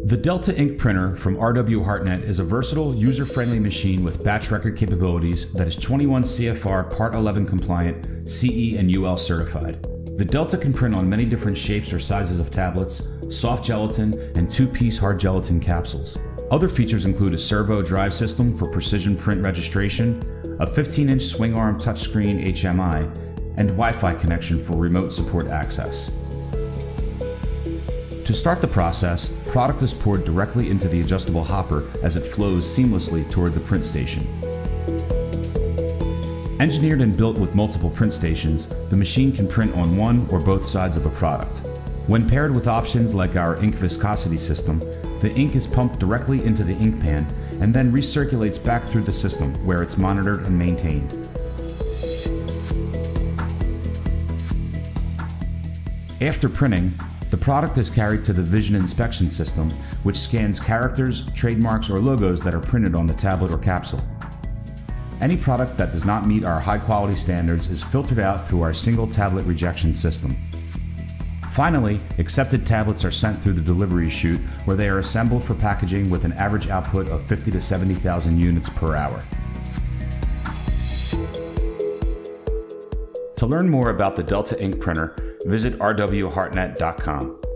The Delta ink printer from RW Hartnett is a versatile, user-friendly machine with batch record capabilities that is 21 CFR Part 11 compliant, CE and UL certified. The Delta can print on many different shapes or sizes of tablets, soft gelatin, and 2-piece hard gelatin capsules. Other features include a servo drive system for precision print registration, a 15-inch swing arm touchscreen HMI, and Wi-Fi connection for remote support access. To start the process, product is poured directly into the adjustable hopper as it flows seamlessly toward the print station. Engineered and built with multiple print stations, the machine can print on one or both sides of a product. When paired with options like our ink viscosity system, the ink is pumped directly into the ink pan and then recirculates back through the system where it's monitored and maintained. After printing, the product is carried to the vision inspection system, which scans characters, trademarks, or logos that are printed on the tablet or capsule. Any product that does not meet our high-quality standards is filtered out through our single tablet rejection system. Finally, accepted tablets are sent through the delivery chute, where they are assembled for packaging with an average output of 50 to 70,000 units per hour. To learn more about the Delta ink printer, visit rwhartnett.com.